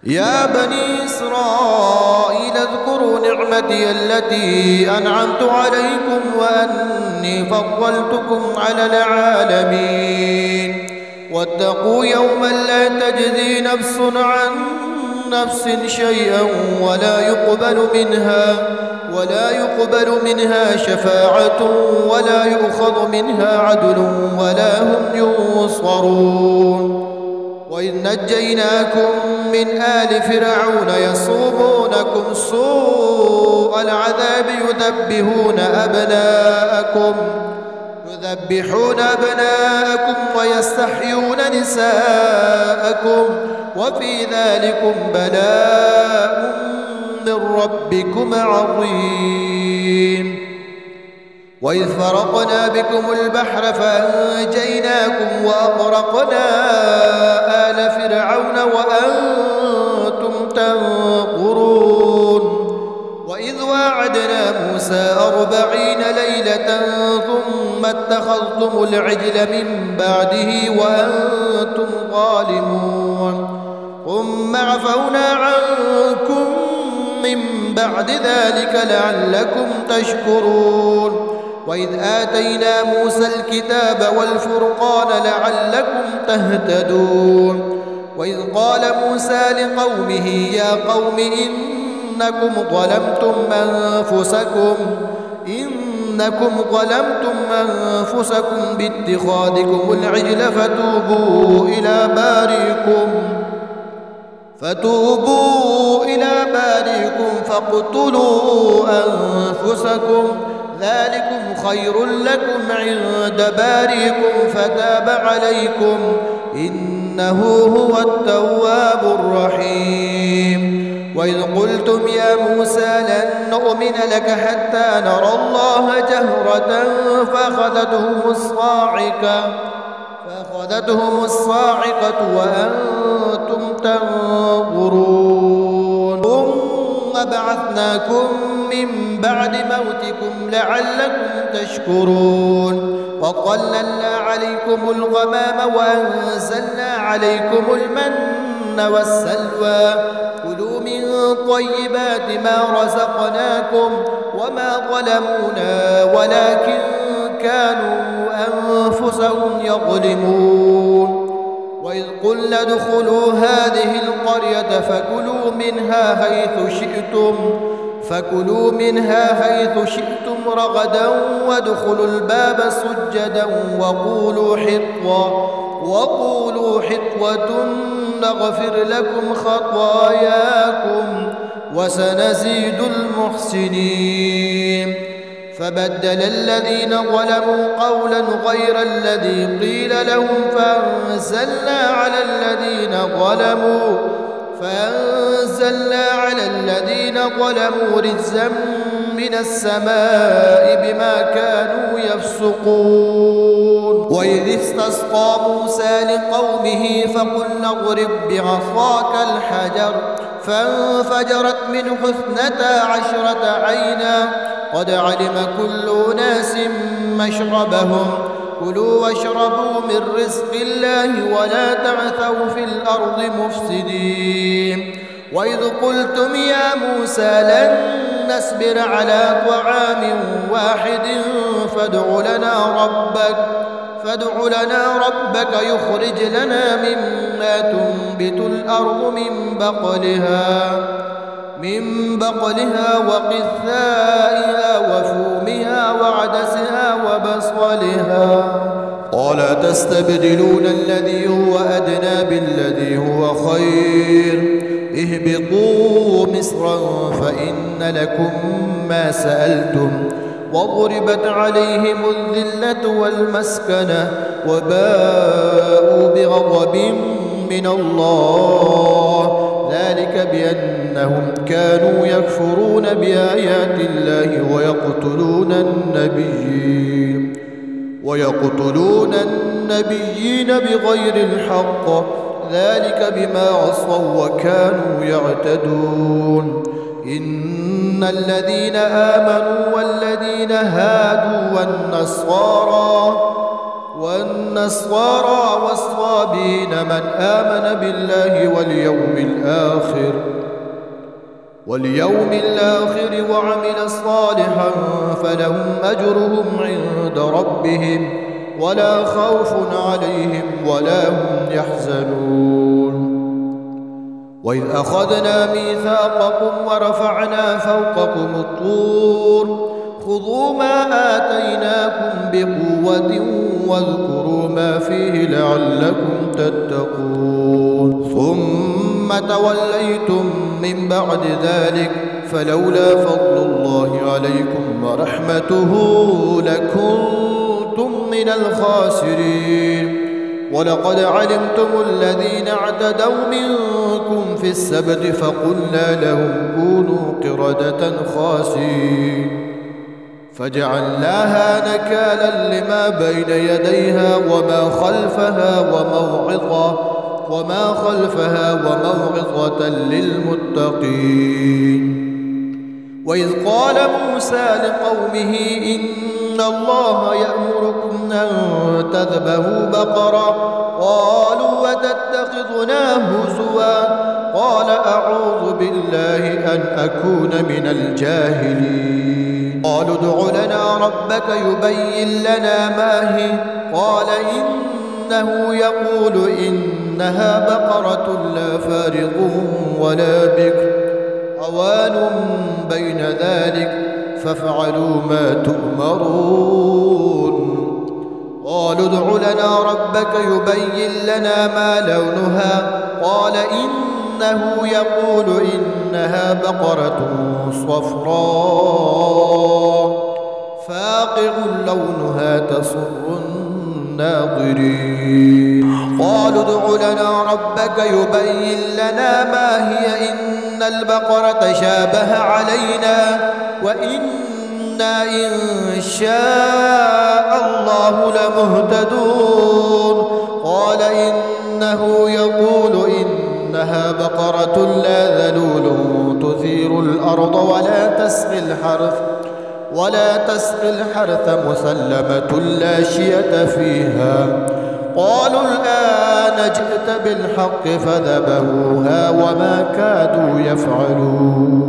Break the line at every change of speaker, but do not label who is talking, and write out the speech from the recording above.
يا بني إسرائيل اذكروا نعمتي التي أنعمت عليكم وأني فضلتكم على العالمين واتقوا يوما لا تجزي نفس عن نفس شيئا ولا يقبل منها شفاعة ولا يؤخذ منها عدل ولا هم ينصرون. وإذ نجيناكم من آل فرعون يصومونكم سوء العذاب يذبحون أبناءكم ويستحيون نساءكم وفي ذلكم بلاء من ربكم عظيم. وإذ فرقنا بكم البحر فأنجيناكم وأغرقنا آل فرعون وأنتم تنظرون. وإذ واعدنا موسى 40 ليلة ثم اتخذتم العجل من بعده وأنتم ظالمون ثم عفونا عنكم من بعد ذلك لعلكم تشكرون. وإذ آتينا موسى الكتاب والفرقان لعلكم تهتدون. وإذ قال موسى لقومه يا قوم إنكم ظلمتم أنفسكم باتخاذكم العجل فتوبوا إلى بارئكم فاقتلوا أنفسكم ذلكم خير لكم عند بارئكم فتاب عليكم إنه هو التواب الرحيم. وإذ قلتم يا موسى لن نؤمن لك حتى نرى الله جهرة فأخذتهم الصاعقة وأنتم تنظرون. ثم بعثناكم من بعد موتكم لعلكم تشكرون. وظللنا عليكم الغمام وأنزلنا عليكم المن والسلوى كلوا من طيبات ما رزقناكم وما ظلمونا ولكن كانوا أنفسهم يظلمون. وإذ قلنا ادخلوا هذه القرية فكلوا منها حيث شئتم رغدا وادخلوا الباب سجدا وقولوا حطوة نغفر لكم خطاياكم وسنزيد المحسنين. فبدل الذين ظلموا قولا غير الذي قيل لهم فأنزلنا على الذين ظلموا رجزا من السماء بما كانوا يفسقون. وإذ استسقى موسى لقومه فقلنا اضرب بعصاك الحجر فانفجرت منه 12 عينا قد علم كل أناس مشربهم كلوا واشربوا من رزق الله ولا تعثوا في الأرض مفسدين. وإذ قلتم يا موسى لن نصبر على طعام واحد فادع لنا ربك يخرج لنا مما تنبت الأرض من بقلها وقثائها وفومها وعدسها وبصلها قال تستبدلون الذي هو أدنى بالذي هو خير اهبطوا مصرا فإن لكم ما سألتم وضربت عليهم الذلة والمسكنة وباءوا بغضب من الله ذلك بأنهم كانوا يكفرون بآيات الله ويقتلون النبيين بغير الحق ذلك بما عصوا وكانوا يعتدون. إن الذين آمنوا والذين هادوا والنصارى والنصارى والصابين من آمن بالله واليوم الآخر وعمل صالحا فلهم أجرهم عند ربهم ولا خوف عليهم ولا هم يحزنون. وإذ أخذنا ميثاقكم ورفعنا فوقكم الطور خذوا ما آتيناكم بقوة واذكروا ما فيه لعلكم تتقون. ثم توليتم من بعد ذلك فلولا فضل الله عليكم ورحمته لكنتم من الخاسرين. ولقد علمتم الذين اعتدوا منكم في السبت فقلنا لهم كونوا قردة خاسئين فجعلناها نكالا لما بين يديها وما خلفها وموعظة للمتقين. وإذ قال موسى لقومه إن الله يأمركم أن تذبحوا بقرة قالوا وتتخذنا هزوا قال أعوذ بالله أن أكون من الجاهلين. قالوا ادع لنا ربك يبين لنا ما هي قال إنه يقول إنها بقرة لا فارغ ولا بكر عوان بين ذلك فافعلوا ما تؤمرون. قالوا ادع لنا ربك يبين لنا ما لونها قال إنه يقول إنها بقرة صفراء فاقع لونها تسر الناظرين. قالوا ادع لنا ربك يبين لنا ما هي إن البقرة شابه علينا وإنا إن شاء الله لمهتدون. قال إنه يقول إنها بقرة لا ذلول تثير الأرض ولا تسقي الحرث مسلمة لا شية فيها. قالوا الآن جئت بالحق فذبحوها وما كادوا يفعلون.